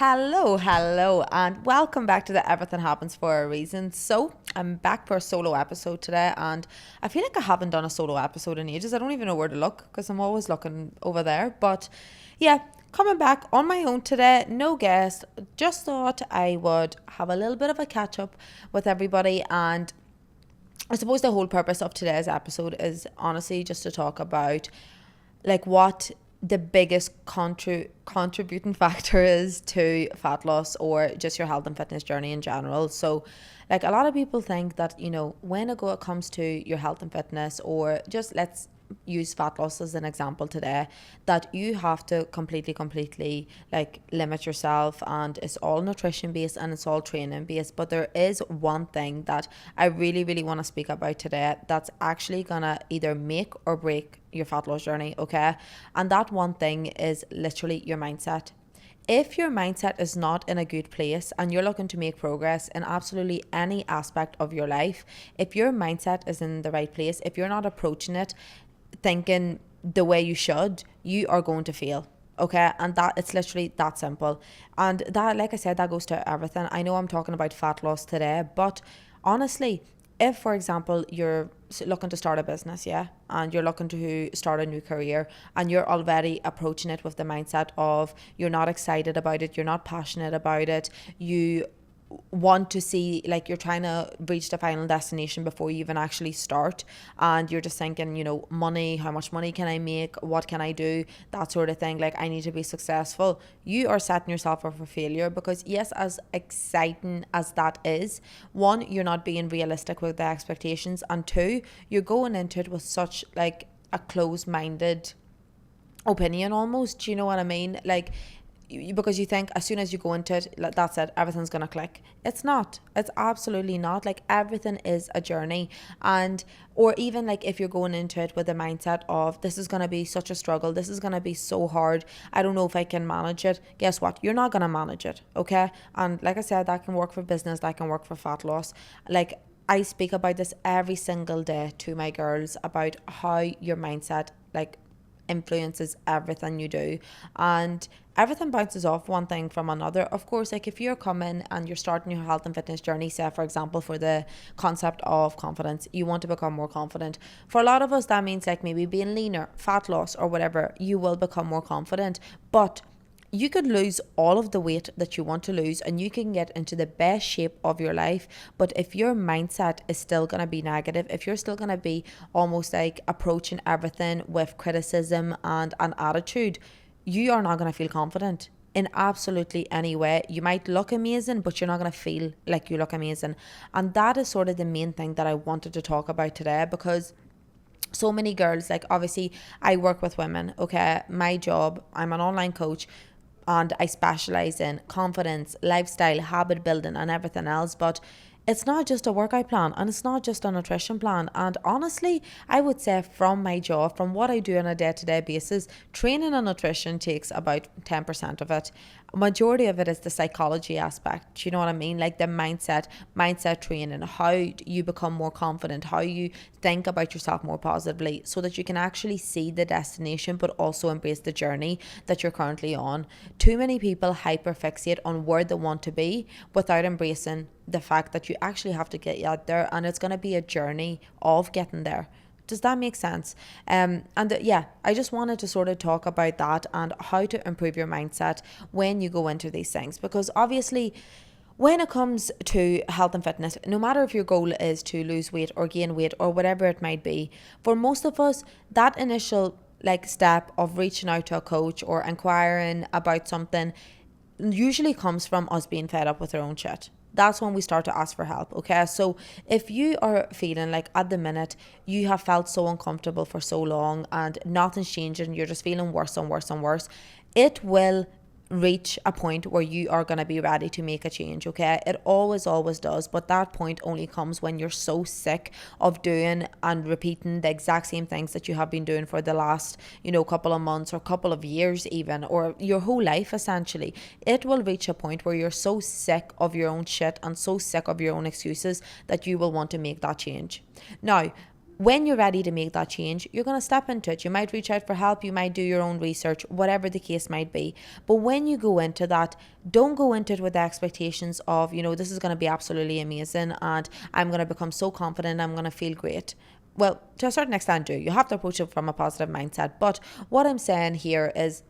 Hello, and welcome back to the Everything Happens for a Reason. So, I'm back for a solo episode today, and I feel like I haven't done a solo episode in ages. I don't even know where to look because I'm always looking over there. But yeah, coming back on my own today, no guest. Just thought I would have a little bit of a catch up with everybody, and I suppose the whole purpose of today's episode is honestly just to talk about like what the biggest contributing factor is to fat loss or just your health and fitness journey in general. So like a lot of people think that, when it comes to your health and fitness, or just let's use fat loss as an example today, that you have to completely like limit yourself, and it's all nutrition based and it's all training based. But there is one thing that I really want to speak about today that's actually gonna either make or break your fat loss journey, okay? And that one thing is literally your mindset. If your mindset is not in a good place and you're looking to make progress in absolutely any aspect of your life, if your mindset is in the right place, if you're not approaching it thinking the way you should, you are going to fail. Okay, and that it's literally that simple. And that, like I said, that goes to everything. I know I'm talking about fat loss today, but honestly, if for example you're looking to start a business, yeah, and you're looking to start a new career, and you're already approaching it with the mindset of you're not excited about it, you're not passionate about it, you want to see, like, you're trying to reach the final destination before you even actually start, and you're just thinking, money, how much money can I make, what can I do, that sort of thing, like I need to be successful, you are setting yourself up for failure. Because yes, as exciting as that is, one, you're not being realistic with the expectations, and two, you're going into it with such like a closed-minded opinion almost. Do you know what I mean? Like, because you think as soon as you go into it, like, that's it, everything's gonna click. It's not. It's absolutely not. Like, everything is a journey. And or even like if you're going into it with the mindset of this is gonna be such a struggle, this is gonna be so hard, I don't know if I can manage it, guess what, you're not gonna manage it, okay? And like I said, that can work for business, that can work for fat loss. Like, I speak about this every single day to my girls about how your mindset like influences everything you do, and everything bounces off one thing from another. Of course, like if you're coming and you're starting your health and fitness journey, say for example for the concept of confidence, you want to become more confident. For a lot of us that means like maybe being leaner, fat loss or whatever, you will become more confident. But you could lose all of the weight that you want to lose and you can get into the best shape of your life. But if your mindset is still going to be negative, if you're still going to be almost like approaching everything with criticism and an attitude, you are not going to feel confident in absolutely any way. You might look amazing, but you're not going to feel like you look amazing. And that is sort of the main thing that I wanted to talk about today, because so many girls, like obviously I work with women, okay? My job, I'm an online coach, and I specialize in confidence, lifestyle, habit building and everything else. But it's not just a workout plan, and it's not just a nutrition plan. And honestly, I would say from my job, from what I do on a day-to-day basis, training and nutrition takes about 10% of it. Majority of it is the psychology aspect. You know what I mean? Like the mindset training, how you become more confident, how you think about yourself more positively, so that you can actually see the destination but also embrace the journey that you're currently on. Too many people hyperfixate on where they want to be without embracing the fact that you actually have to get out there, and it's going to be a journey of getting there. Does that make sense? Yeah, I just wanted to sort of talk about that and how to improve your mindset when you go into these things. Because obviously, when it comes to health and fitness, no matter if your goal is to lose weight or gain weight or whatever it might be, for most of us, that initial like step of reaching out to a coach or inquiring about something usually comes from us being fed up with our own shit. That's when we start to ask for help, okay? So if you are feeling like at the minute you have felt so uncomfortable for so long and nothing's changing, you're just feeling worse and worse and worse, it will reach a point where you are going to be ready to make a change, okay? It always does, but that point only comes when you're so sick of doing and repeating the exact same things that you have been doing for the last, couple of months or couple of years even, or your whole life essentially. It will reach a point where you're so sick of your own shit and so sick of your own excuses that you will want to make that change. Now, When you're ready to make that change, you're going to step into it. You might reach out for help, you might do your own research, whatever the case might be. But when you go into that, don't go into it with the expectations of, this is going to be absolutely amazing and I'm going to become so confident, I'm going to feel great. Well, to a certain extent, you have to approach it from a positive mindset. But what I'm saying here is,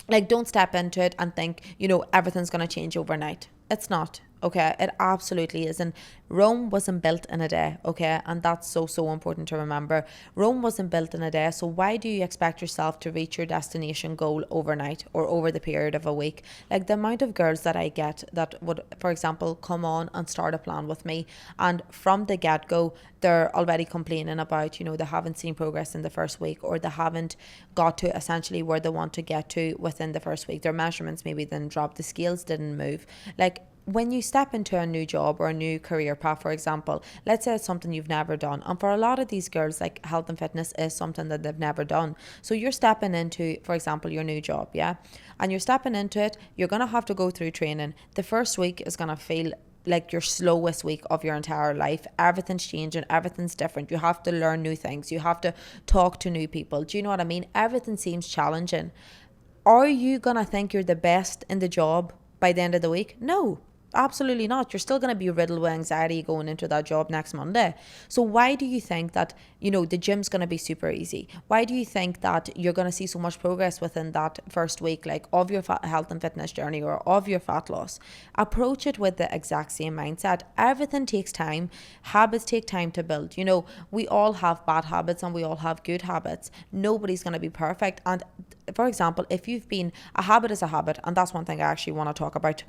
like, don't step into it and think, everything's going to change overnight. It's not. Okay, it absolutely isn't. Rome wasn't built in a day, okay? And that's so important to remember. Rome wasn't built in a day, so why do you expect yourself to reach your destination goal overnight or over the period of a week? Like, the amount of girls that I get that would, for example, come on and start a plan with me, and from the get-go, they're already complaining about, they haven't seen progress in the first week, or they haven't got to essentially where they want to get to within the first week. Their measurements maybe didn't drop, the scales didn't move. Like, when you step into a new job or a new career path, for example, let's say it's something you've never done. And for a lot of these girls, like, health and fitness is something that they've never done. So you're stepping into, for example, your new job, yeah? And you're stepping into it, you're going to have to go through training. The first week is going to feel like your slowest week of your entire life. Everything's changing, everything's different. You have to learn new things. You have to talk to new people. Do you know what I mean? Everything seems challenging. Are you going to think you're the best in the job by the end of the week? No. Absolutely not. You're still going to be riddled with anxiety going into that job next Monday. So why do you think that, the gym's going to be super easy? Why do you think that you're going to see so much progress within that first week, like, of your health and fitness journey or of your fat loss? Approach it with the exact same mindset. Everything takes time. Habits take time to build. We all have bad habits and we all have good habits. Nobody's going to be perfect. And for example, if you've been, a habit is a habit, and that's one thing I actually want to talk about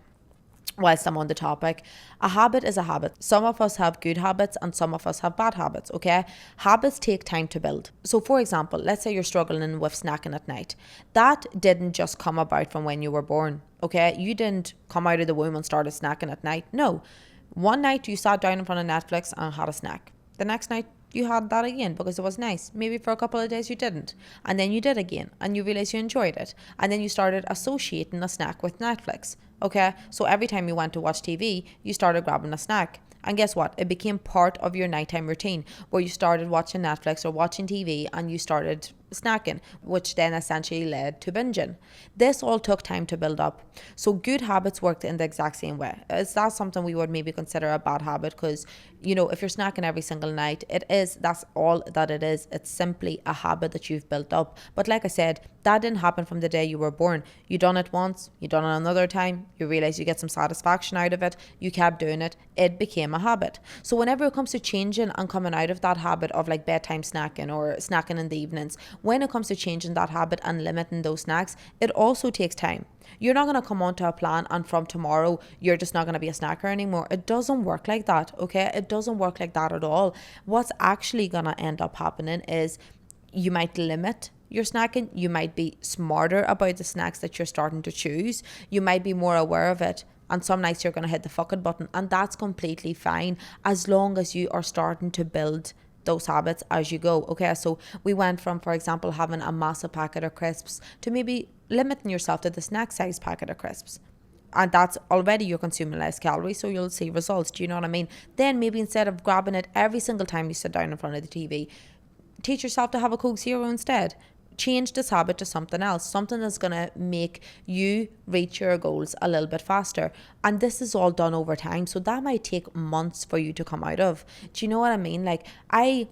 whilst I'm on the topic. A habit is a habit. Some of us have good habits and some of us have bad habits, okay? Habits take time to build. So for example, let's say you're struggling with snacking at night. That didn't just come about from when you were born, okay? You didn't come out of the womb and started snacking at night. No. One night you sat down in front of Netflix and had a snack. The next night you had that again because it was nice. Maybe for a couple of days you didn't. And then you did again and you realized you enjoyed it. And then you started associating a snack with Netflix. Okay, so every time you went to watch TV, you started grabbing a snack. And guess what? It became part of your nighttime routine where you started watching Netflix or watching TV and you started snacking, which then essentially led to binging. This all took time to build up. So good habits worked in the exact same way. Is that something we would maybe consider a bad habit? Because, if you're snacking every single night, that's all that it is. It's simply a habit that you've built up. But like I said, that didn't happen from the day you were born. You done it once, you done it another time, you realize you get some satisfaction out of it, you kept doing it, it became a habit. So whenever it comes to changing and coming out of that habit of like bedtime snacking or snacking in the evenings, when it comes to changing that habit and limiting those snacks, it also takes time. You're not going to come onto a plan and from tomorrow you're just not going to be a snacker anymore. It doesn't work like that, okay? It doesn't work like that at all. What's actually going to end up happening is you might limit your snacking. You might be smarter about the snacks that you're starting to choose. You might be more aware of it. And some nights you're going to hit the fucking button, and that's completely fine as long as you are starting to build those habits as you go. Okay, so we went from, for example, having a massive packet of crisps to maybe limiting yourself to the snack size packet of crisps. And that's already you're consuming less calories, so you'll see results. Do you know what I mean? Then maybe instead of grabbing it every single time you sit down in front of the TV, teach yourself to have a Coke Zero instead. Change this habit to something else, something that's going to make you reach your goals a little bit faster. And this is all done over time, so that might take months for you to come out of. Do you know what I mean? Like, a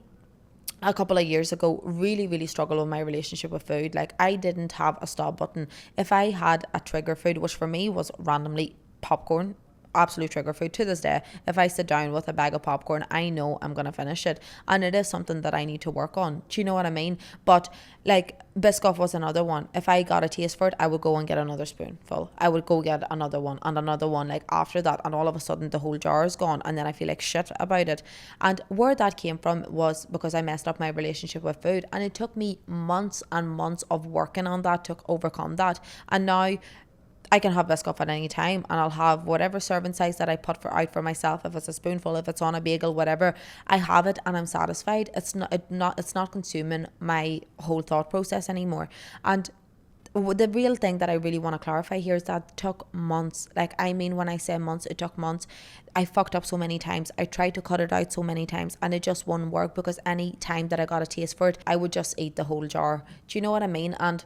couple of years ago, really struggled with my relationship with food. Like, I didn't have a stop button. If I had a trigger food, which for me was randomly popcorn, absolute trigger food to this day. If I sit down with a bag of popcorn, I know I'm going to finish it. And it is something that I need to work on. Do you know what I mean? But like, Biscoff was another one. If I got a taste for it, I would go and get another spoonful. I would go get another one and another one, like, after that. And all of a sudden the whole jar is gone. And then I feel like shit about it. And where that came from was because I messed up my relationship with food. And it took me months and months of working on that to overcome that. And now I can have Biscoff at any time, and I'll have whatever serving size that I put out for myself. If it's a spoonful, if it's on a bagel, whatever, I have it and I'm satisfied. It's not consuming my whole thought process anymore. And the real thing that I really want to clarify here is that it took months. Like, I mean, when I say months, it took months. I fucked up so many times. I tried to cut it out so many times, and it just wouldn't work, because any time that I got a taste for it, I would just eat the whole jar. Do you know what I mean? And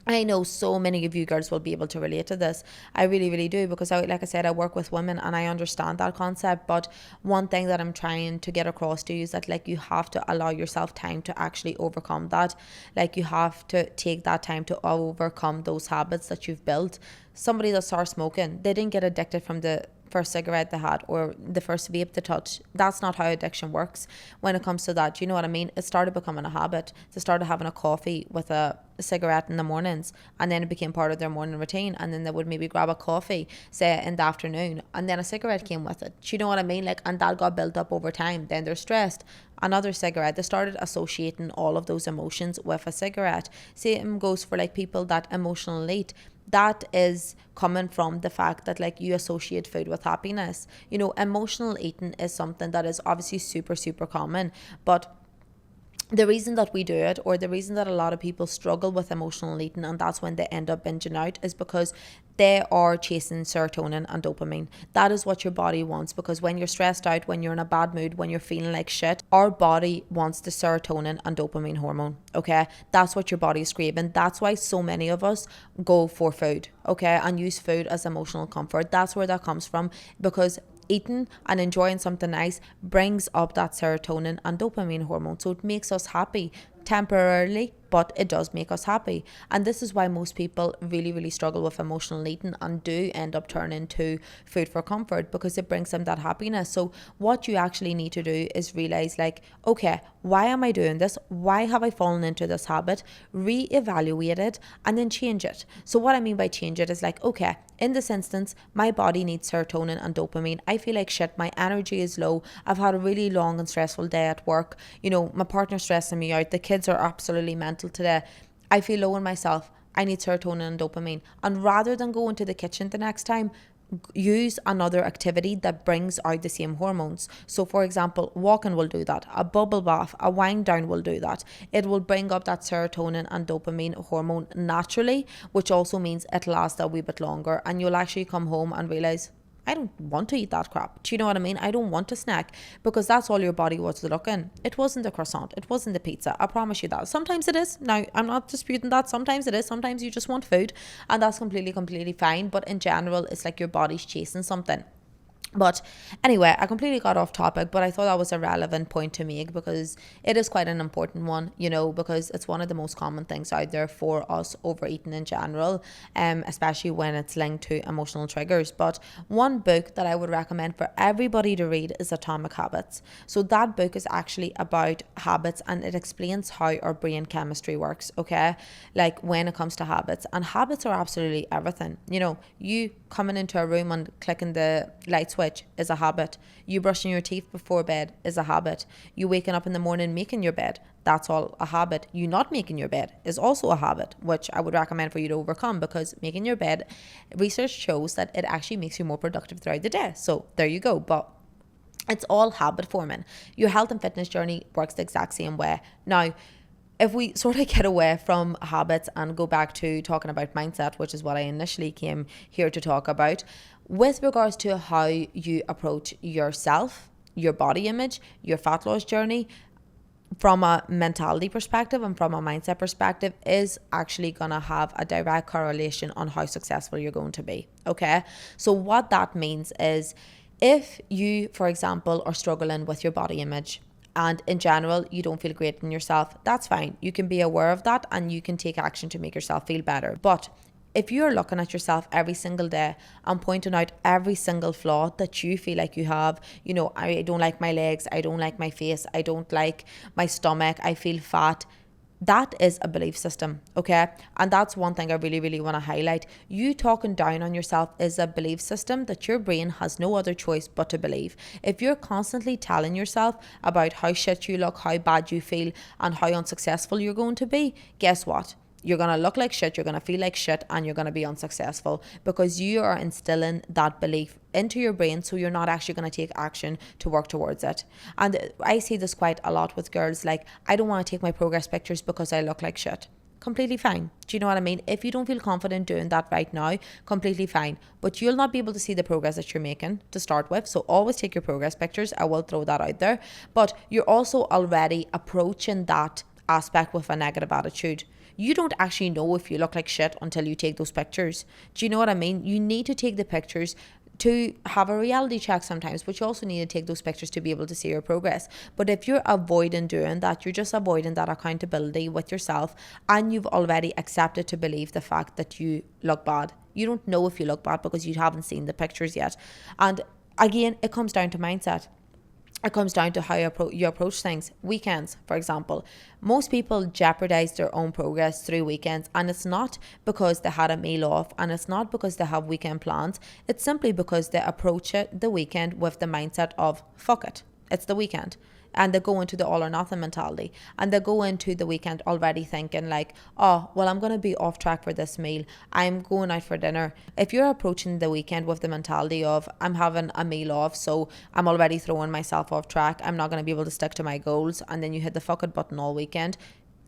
I know so many of you girls will be able to relate to this. I really, really do, because like I said, I work with women and I understand that concept. But one thing that I'm trying to get across to you is that, like, you have to allow yourself time to actually overcome that. Like, you have to take that time to overcome those habits that you've built. Somebody that starts smoking, they didn't get addicted from the first cigarette they had or the first vape they touched. That's not how addiction works when it comes to that. Do you know what I mean? It started becoming a habit. They started having a coffee with a cigarette in the mornings, and then it became part of their morning routine, and then they would maybe grab a coffee, say, in the afternoon, and then a cigarette came with it. Do you know what I mean? Like, and that got built up over time. Then they're stressed, another cigarette. They started associating all of those emotions with a cigarette. Same goes for, like, people that emotionally eat. That is coming from the fact that, like, you associate food with happiness. You know, emotional eating is something that is obviously super, super common, but the reason that we do it, or the reason that a lot of people struggle with emotional eating, and that's when they end up binging out, is because they are chasing serotonin and dopamine. That is what your body wants, because when you're stressed out, when you're in a bad mood, when you're feeling like shit, our body wants the serotonin and dopamine hormone. Okay, that's what your body is craving. That's why so many of us go for food, okay, and use food as emotional comfort. That's where that comes from, because eating and enjoying something nice brings up that serotonin and dopamine hormone. So it makes us happy temporarily, but it does make us happy. And this is why most people really, really struggle with emotional eating and do end up turning to food for comfort, because it brings them that happiness. So what you actually need to do is realize, like, okay, why am I doing this? Why have I fallen into this habit? Reevaluate it and then change it. So what I mean by change it is, like, okay, in this instance, my body needs serotonin and dopamine. I feel like shit. My energy is low. I've had a really long and stressful day at work. You know, my partner's stressing me out. The kids are absolutely mental today. I feel low in myself. I need serotonin and dopamine. And rather than go into the kitchen the next time, use another activity that brings out the same hormones. So for example, walking will do that. A bubble bath, a wind down will do that. It will bring up that serotonin and dopamine hormone naturally, which also means it lasts a wee bit longer, and you'll actually come home and realize, I don't want to eat that crap. Do you know what I mean? I don't want to snack, because that's all your body was looking. It wasn't the croissant. It wasn't the pizza. I promise you that. Sometimes it is. Now, I'm not disputing that. Sometimes it is. Sometimes you just want food, and that's completely, completely fine. But in general, it's like your body's chasing something. But anyway, I completely got off topic, but I thought that was a relevant point to make, because it is quite an important one, you know, because it's one of the most common things out there for us overeating in general, especially when it's linked to emotional triggers. But one book that I would recommend for everybody to read is Atomic Habits. So that book is actually about habits, and it explains how our brain chemistry works, okay? Like, when it comes to habits. And habits are absolutely everything. You know, you coming into a room and clicking the light switch is a habit. You brushing your teeth before bed is a habit. You waking up in the morning making your bed, that's all a habit. You not making your bed is also a habit, which I would recommend for you to overcome, because making your bed, research shows that it actually makes you more productive throughout the day. So there you go. But it's all habit forming. Your health and fitness journey works the exact same way. Now, if we sort of get away from habits and go back to talking about mindset, which is what I initially came here to talk about, with regards to how you approach yourself, your body image, your fat loss journey, from a mentality perspective and from a mindset perspective, is actually going to have a direct correlation on how successful you're going to be. Okay. So what that means is, if you, for example, are struggling with your body image, and in general, you don't feel great in yourself, that's fine. You can be aware of that and you can take action to make yourself feel better. But if you're looking at yourself every single day and pointing out every single flaw that you feel like you have, you know, I don't like my legs, I don't like my face, I don't like my stomach, I feel fat, that is a belief system, okay? And that's one thing I really, really want to highlight. You talking down on yourself is a belief system that your brain has no other choice but to believe. If you're constantly telling yourself about how shit you look, how bad you feel, and how unsuccessful you're going to be, guess what? You're going to look like shit, you're going to feel like shit, and you're going to be unsuccessful, because you are instilling that belief into your brain, so you're not actually going to take action to work towards it. And I see this quite a lot with girls, like, I don't want to take my progress pictures because I look like shit. completely fine. Do you know what I mean? If you don't feel confident doing that right now, completely fine. But you'll not be able to see the progress that you're making to start with. So always take your progress pictures. I will throw that out there. But you're also already approaching that aspect with a negative attitude. You don't actually know if you look like shit until you take those pictures. Do you know what I mean? You need to take the pictures to have a reality check sometimes, but you also need to take those pictures to be able to see your progress. But if you're avoiding doing that, you're just avoiding that accountability with yourself, and you've already accepted to believe the fact that you look bad. You don't know if you look bad because you haven't seen the pictures yet. And again, it comes down to mindset. It comes down to how you approach things. Weekends, for example, most people jeopardize their own progress through weekends, and it's not because they had a meal off, and it's not because they have weekend plans. It's simply because they approach the weekend with the mindset of fuck it, it's the weekend. And they go into the all or nothing mentality, and they go into the weekend already thinking like, oh, well, I'm going to be off track for this meal, I'm going out for dinner. If you're approaching the weekend with the mentality of I'm having a meal off, so I'm already throwing myself off track, I'm not going to be able to stick to my goals, and then you hit the fuck it button all weekend,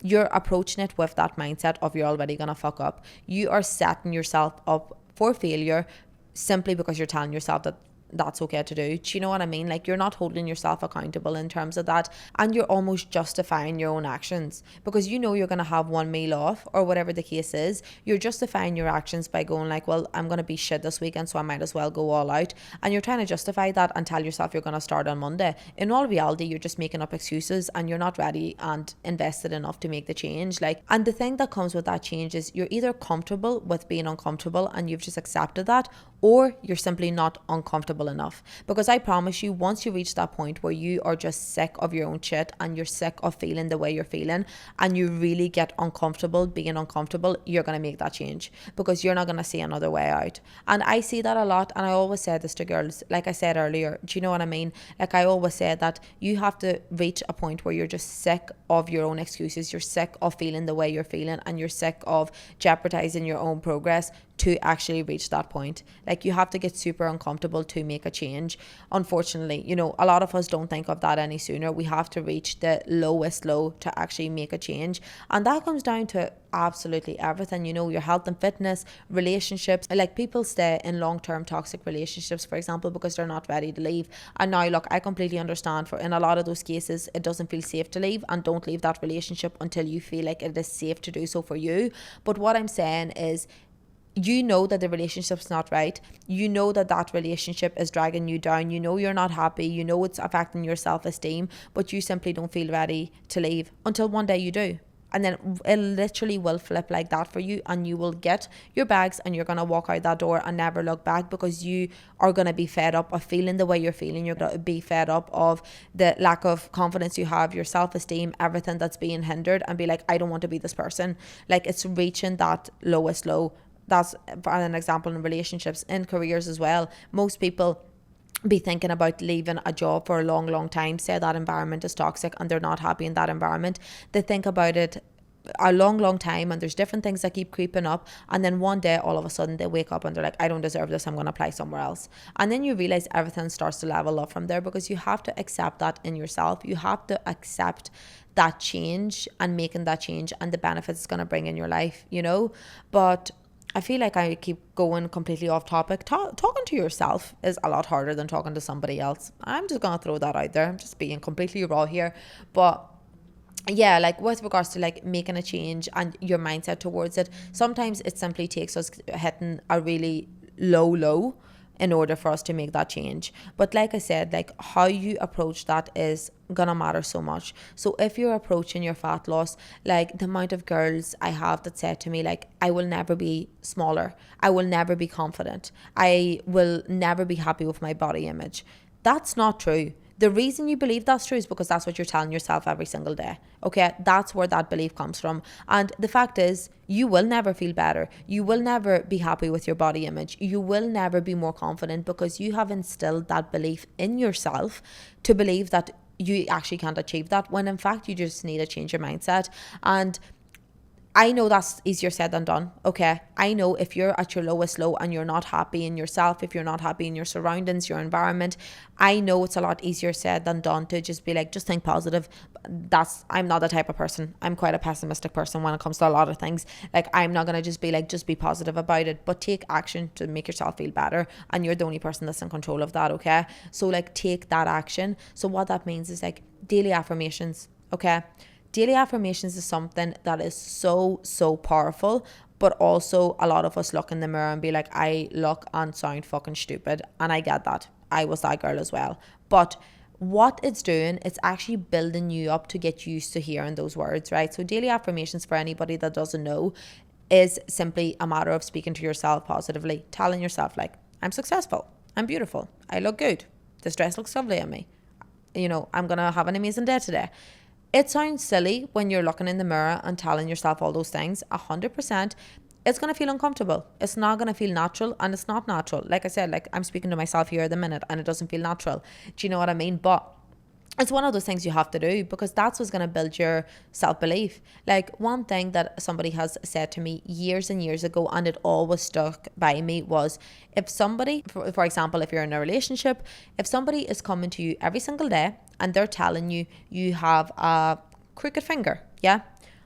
you're approaching it with that mindset of you're already going to fuck up. You are setting yourself up for failure simply because you're telling yourself that that's okay to do. Do you know what I mean? Like, you're not holding yourself accountable in terms of that, and you're almost justifying your own actions because you know you're going to have one meal off or whatever the case is. You're justifying your actions by going like, well, I'm going to be shit this weekend, so I might as well go all out, and you're trying to justify that and tell yourself you're going to start on Monday. In all reality, you're just making up excuses, and you're not ready and invested enough to make the change. Like, and the thing that comes with that change is you're either comfortable with being uncomfortable and you've just accepted that, or you're simply not uncomfortable enough. Because I promise you, once you reach that point where you are just sick of your own shit and you're sick of feeling the way you're feeling, and you really get uncomfortable being uncomfortable, you're going to make that change because you're not going to see another way out. And I see that a lot, and I always say this to girls, like I said earlier, do you know what I mean? Like, I always say that you have to reach a point where you're just sick of your own excuses, you're sick of feeling the way you're feeling, and you're sick of jeopardizing your own progress to actually reach that point. Like, you have to get super uncomfortable to make a change. Unfortunately, you know, a lot of us don't think of that any sooner. We have to reach the lowest low to actually make a change, and that comes down to absolutely everything, you know, your health and fitness, relationships. Like, people stay in long-term toxic relationships, for example, because they're not ready to leave. And now look, I completely understand, for in a lot of those cases it doesn't feel safe to leave, and don't leave that relationship until you feel like it is safe to do so for you. But what I'm saying is, you know that the relationship's not right, you know that that relationship is dragging you down, you know you're not happy, you know it's affecting your self-esteem, but you simply don't feel ready to leave until one day you do. And then it literally will flip like that for you, and you will get your bags and you're going to walk out that door and never look back, because you are going to be fed up of feeling the way you're feeling. You're going to be fed up of the lack of confidence you have, your self-esteem, everything that's being hindered, and be like, I don't want to be this person. Like, it's reaching that lowest low. That's an example in relationships, in careers as well. Most people be thinking about leaving a job for a long time, say that environment is toxic and they're not happy in that environment. They think about it a long time, and there's different things that keep creeping up, and then one day all of a sudden they wake up and they're like, I don't deserve this, I'm going to apply somewhere else. And then you realize everything starts to level up from there, because you have to accept that in yourself. You have to accept that change and making that change and the benefits it's going to bring in your life, you know. But I feel like I keep going completely off topic. Talking to yourself is a lot harder than talking to somebody else. I'm just going to throw that out there. I'm just being completely raw here. But yeah, like, with regards to like making a change and your mindset towards it, sometimes it simply takes us hitting a really low in order for us to make that change. But like I said, like, how you approach that is gonna matter so much. So if you're approaching your fat loss, like, the amount of girls I have that said to me like, I will never be smaller, I will never be confident, I will never be happy with my body image. That's not true. The reason you believe that's true is because that's what you're telling yourself every single day. Okay, that's where that belief comes from. And the fact is, you will never feel better. You will never be happy with your body image. You will never be more confident, because you have instilled that belief in yourself to believe that you actually can't achieve that, when in fact you just need to change your mindset. And I know that's easier said than done. Okay. I know if you're at your lowest low and you're not happy in yourself, if you're not happy in your surroundings, your environment, I know it's a lot easier said than done to just be like, just think positive. I'm not the type of person. I'm quite a pessimistic person when it comes to a lot of things. Like, I'm not going to just be like, just be positive about it, but take action to make yourself feel better. And you're the only person that's in control of that. Okay. So like, take that action. So what that means is like daily affirmations. Okay. Daily affirmations is something that is so powerful, but also a lot of us look in the mirror and be like, I look and sound fucking stupid. And I get that. I was that girl as well. But what it's doing, it's actually building you up to get used to hearing those words, right? So daily affirmations, for anybody that doesn't know, is simply a matter of speaking to yourself positively, telling yourself like, I'm successful, I'm beautiful, I look good, this dress looks lovely on me, I'm gonna have an amazing day today. It sounds silly when you're looking in the mirror and telling yourself all those things. 100%, it's going to feel uncomfortable. It's not going to feel natural, and it's not natural. Like I said, like I'm speaking to myself here at the minute and it doesn't feel natural. Do you know what I mean? But it's one of those things you have to do, because that's what's going to build your self-belief. Like, one thing that somebody has said to me years and years ago, and it always stuck by me, was if somebody, for example, if you're in a relationship, if somebody is coming to you every single day and they're telling you you have a crooked finger, yeah,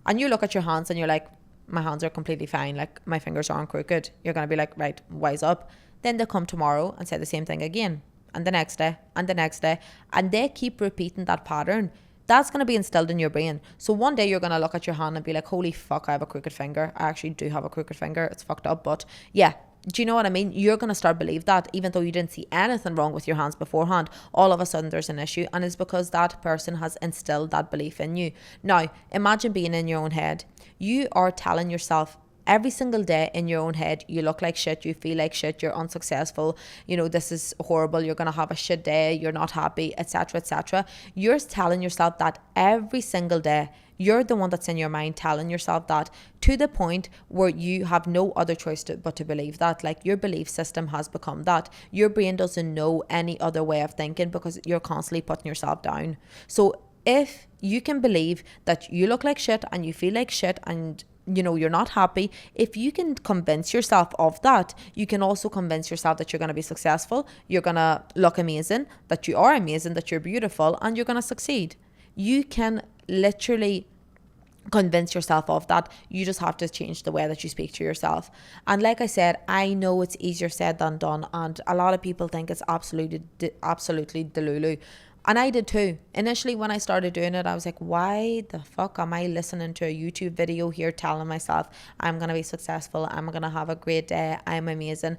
and you look at your hands and you're like, my hands are completely fine, like my fingers aren't crooked, you're going to be like, right, wise up. Then they come tomorrow and say the same thing again, and the next day, and the next day, and they keep repeating that pattern. That's going to be instilled in your brain. So one day you're going to look at your hand and be like, holy fuck, I have a crooked finger. I actually do have a crooked finger. It's fucked up, but yeah. Do you know what I mean? You're going to start believe that, even though you didn't see anything wrong with your hands beforehand. All of a sudden there's an issue, and it's because that person has instilled that belief in you. Now, imagine being in your own head. You are telling yourself every single day in your own head, you look like shit, you feel like shit, you're unsuccessful, this is horrible, you're going to have a shit day, you're not happy, etc., etc. You're telling yourself that every single day. You're the one that's in your mind telling yourself that, to the point where you have no other choice but to believe that. Like, your belief system has become that. Your brain doesn't know any other way of thinking, because you're constantly putting yourself down. So if you can believe that you look like shit and you feel like shit and you're not happy, if you can convince yourself of that, you can also convince yourself that you're going to be successful, you're going to look amazing, that you are amazing, that you're beautiful, and you're going to succeed. You can literally convince yourself of that. You just have to change the way that you speak to yourself. And like I said, I know it's easier said than done, and a lot of people think it's absolutely delulu. And I did too. Initially, when I started doing it, I was like, why the fuck am I listening to a YouTube video here telling myself I'm going to be successful, I'm going to have a great day, I'm amazing,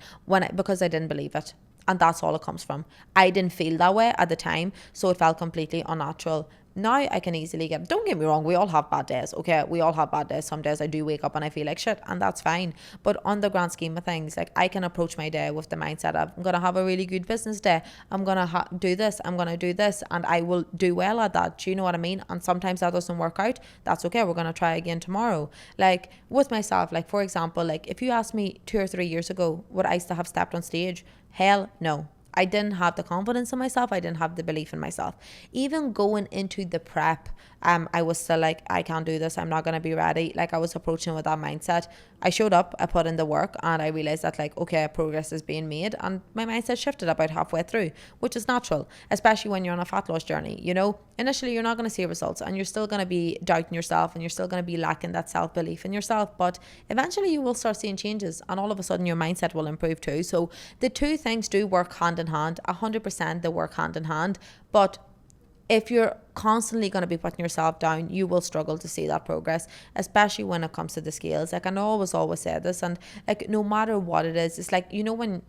because I didn't believe it. And that's all it comes from. I didn't feel that way at the time, so it felt completely unnatural. Now I can easily don't get me wrong, we all have bad days, okay? We all have bad days. Some days I do wake up and I feel like shit, and that's fine. But on the grand scheme of things, like, I can approach my day with the mindset of, I'm going to have a really good business day. I'm going to do this, I'm going to do this, and I will do well at that. Do you know what I mean? And sometimes that doesn't work out. That's okay. We're going to try again tomorrow. Like, with myself, like, for example, like, if you asked me 2 or 3 years ago, would I still have stepped on stage? Hell no. I didn't have the confidence in myself. I didn't have the belief in myself. Even going into the prep, I was still like, I can't do this. I'm not going to be ready. Like, I was approaching with that mindset. I showed up, I put in the work, and I realized that, like, okay, progress is being made. And my mindset shifted about halfway through, which is natural, especially when you're on a fat loss journey. Initially you're not going to see results, and you're still going to be doubting yourself, and you're still going to be lacking that self-belief in yourself. But eventually you will start seeing changes, and all of a sudden your mindset will improve too. So the two things do work hand in hand. 100% they work hand in hand. But if you're constantly going to be putting yourself down, you will struggle to see that progress, especially when it comes to the scales. Like, I always say this, and like, no matter what it is, it's like, when,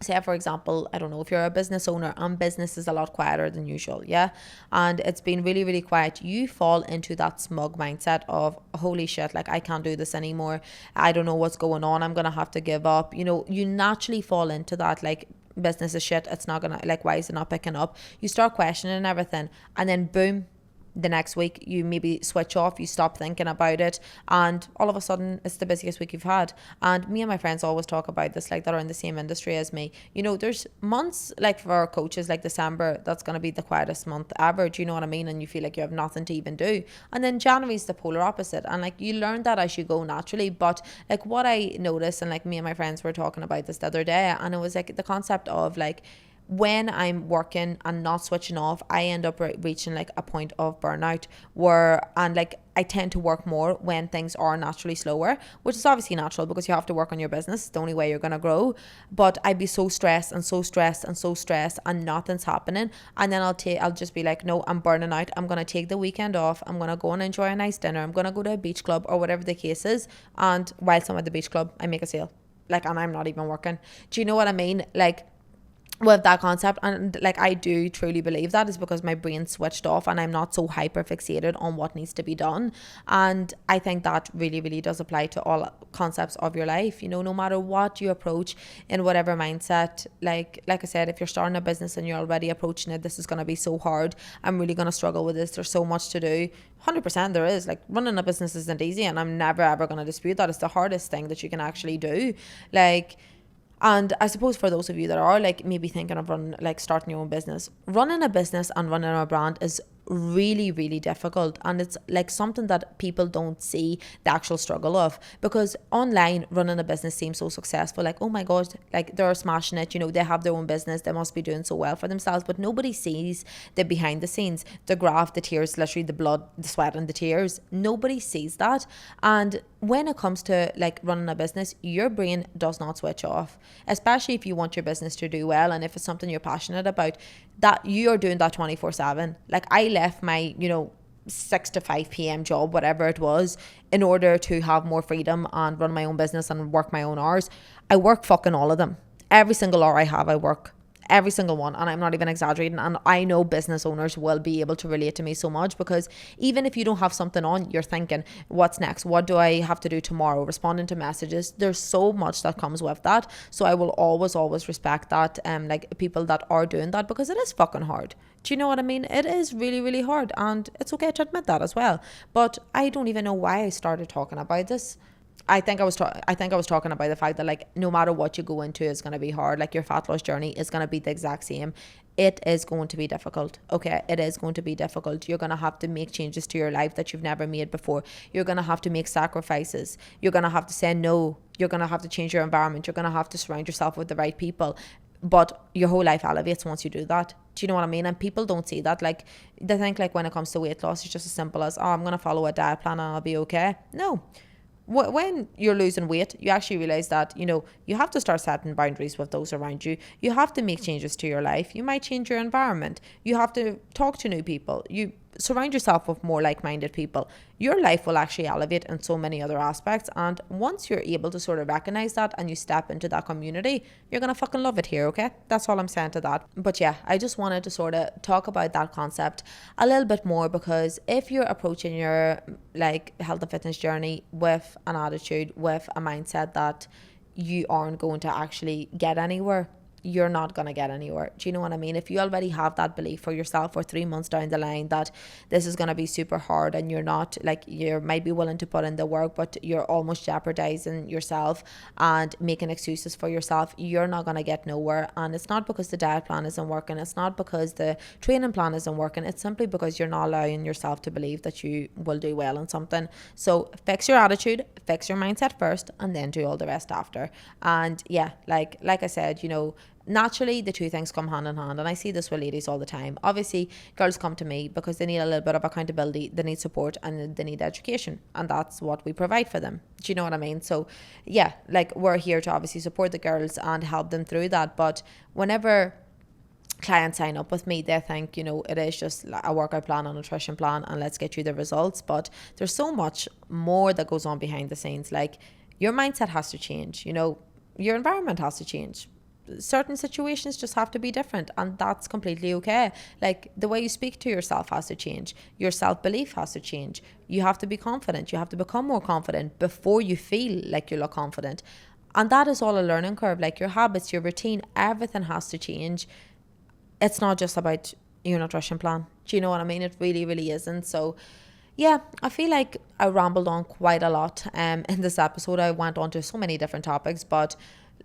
say for example, I don't know, if you're a business owner and business is a lot quieter than usual, yeah, and it's been really, really quiet, you fall into that smug mindset of, holy shit, like, I can't do this anymore, I don't know what's going on, I'm gonna have to give up. You naturally fall into that, like, business is shit, it's not gonna, like, why is it not picking up? You start questioning everything, and then boom, the next week you maybe switch off, you stop thinking about it, and all of a sudden it's the busiest week you've had. And me and my friends always talk about this, like, that are in the same industry as me. You know, there's months, like for our coaches, like December, that's going to be the quietest month ever. Do you know what I mean? And you feel like you have nothing to even do. And then January's the polar opposite, and like you learn that as you go naturally. But like what I noticed, and like me and my friends were talking about this the other day, and it was like the concept of like, when I'm working and not switching off, I end up reaching like a point of burnout and like I tend to work more when things are naturally slower, which is obviously natural because you have to work on your business. It's the only way you're going to grow. But I'd be so stressed and so stressed and so stressed and nothing's happening. And then I'll just be like, no, I'm burning out. I'm going to take the weekend off. I'm going to go and enjoy a nice dinner. I'm going to go to a beach club or whatever the case is. And whilst I'm at the beach club, I make a sale. Like, and I'm not even working. Do you know what I mean? Like, with that concept, and like I do truly believe that is because my brain switched off and I'm not so hyper fixated on what needs to be done. And I think that really, really does apply to all concepts of your life. You know, no matter what you approach in whatever mindset, like I said, if you're starting a business and you're already approaching it, this is going to be so hard, I'm really going to struggle with this, there's so much to do. 100% there is. Like, running a business isn't easy, and I'm never ever going to dispute that. It's the hardest thing that you can actually do. Like, and I suppose for those of you that are like maybe thinking of starting your own business, running a business and running a brand is really, really difficult. And it's like something that people don't see the actual struggle of, because online running a business seems so successful. Like, oh my God, like they're smashing it. You know, they have their own business. They must be doing so well for themselves. But nobody sees the behind the scenes, the graft, the tears, literally the blood, the sweat and the tears. Nobody sees that. And when it comes to like running a business, your brain does not switch off, especially if you want your business to do well and if it's something you're passionate about, that you are doing that 24/7. Like, I left my, 6 to 5 p.m. job, whatever it was, in order to have more freedom and run my own business and work my own hours. I work fucking all of them. Every single hour I have, I work. Every single one, and I'm not even exaggerating. And I know business owners will be able to relate to me so much, because even if you don't have something on, you're thinking, what's next? What do I have to do tomorrow? Responding to messages. There's so much that comes with that. So I will always respect that, like people that are doing that, because it is fucking hard. Do you know what I mean? It is really, really hard, and it's okay to admit that as well. But I don't even know why I started talking about this. I think I was talking about the fact that, like, no matter what you go into, it's going to be hard. Like, your fat loss journey is going to be the exact same. It is going to be difficult. Okay, it is going to be difficult. You're going to have to make changes to your life that you've never made before. You're going to have to make sacrifices. You're going to have to say no. You're going to have to change your environment. You're going to have to surround yourself with the right people. But your whole life elevates once you do that. Do you know what I mean? And people don't see that. Like, they think, like, when it comes to weight loss, it's just as simple as, oh, I'm going to follow a diet plan and I'll be okay. No. When you're losing weight, you actually realize that, you have to start setting boundaries with those around you. You have to make changes to your life. You might change your environment. You have to talk to new people. You surround yourself with more like-minded people. Your life will actually elevate in so many other aspects. And once you're able to sort of recognize that and you step into that community, you're going to fucking love it here, okay? That's all I'm saying to that. But yeah, I just wanted to sort of talk about that concept a little bit more, because if you're approaching your like health and fitness journey with an attitude, with a mindset that you aren't going to actually get anywhere, you're not going to get anywhere. Do you know what I mean? If you already have that belief for yourself for 3 months down the line that this is going to be super hard, and you're not, like, you might be willing to put in the work, but you're almost jeopardizing yourself and making excuses for yourself, you're not going to get nowhere. And it's not because the diet plan isn't working. It's not because the training plan isn't working. It's simply because you're not allowing yourself to believe that you will do well in something. So fix your attitude, fix your mindset first, and then do all the rest after. And yeah, like I said, naturally the two things come hand in hand, and I see this with ladies all the time. Obviously, girls come to me because they need a little bit of accountability, they need support, and they need education, and that's what we provide for them. Do you know what I mean? So yeah, like, we're here to obviously support the girls and help them through that. But whenever clients sign up with me, they think, it is just a workout plan, a nutrition plan, and let's get you the results. But there's so much more that goes on behind the scenes. Like, your mindset has to change, your environment has to change. Certain situations just have to be different, and that's completely okay. Like, the way you speak to yourself has to change. Your self-belief has to change. You have to be confident. You have to become more confident before you feel like you look confident. And that is all a learning curve. Like, your habits, your routine, everything has to change. It's not just about your nutrition plan. Do you know what I mean? It really, really isn't. So yeah, I feel like I rambled on quite a lot in this episode. I went on to so many different topics, but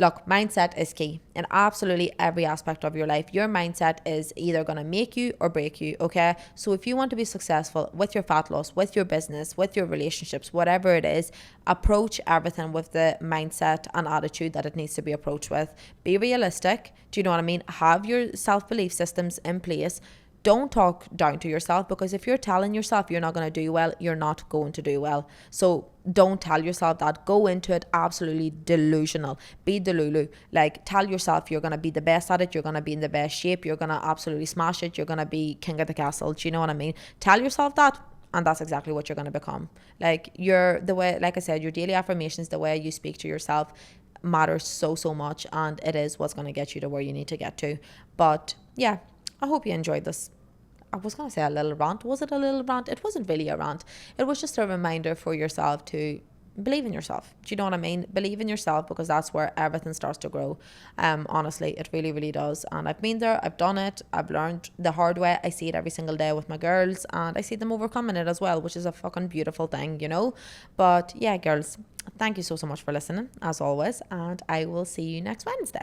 look, mindset is key in absolutely every aspect of your life. Your mindset is either going to make you or break you, okay? So if you want to be successful with your fat loss, with your business, with your relationships, whatever it is, approach everything with the mindset and attitude that it needs to be approached with. Be realistic. Do you know what I mean? Have your self-belief systems in place. Don't talk down to yourself, because if you're telling yourself you're not going to do well, you're not going to do well. So don't tell yourself that. Go into it absolutely delusional. Be delulu. Like, tell yourself you're going to be the best at it. You're going to be in the best shape. You're going to absolutely smash it. You're going to be king of the castle. Do you know what I mean? Tell yourself that. And that's exactly what you're going to become. Like, the way, like I said, your daily affirmations, the way you speak to yourself matters so, so much. And it is what's going to get you to where you need to get to. But yeah, I hope you enjoyed this. I was going to say a little rant. Was it a little rant? It wasn't really a rant. It was just a reminder for yourself to believe in yourself. Do you know what I mean? Believe in yourself, because that's where everything starts to grow. Honestly, it really, really does. And I've been there. I've done it. I've learned the hard way. I see it every single day with my girls, and I see them overcoming it as well, which is a fucking beautiful thing, you know? But yeah, girls, thank you so, so much for listening, as always. And I will see you next Wednesday.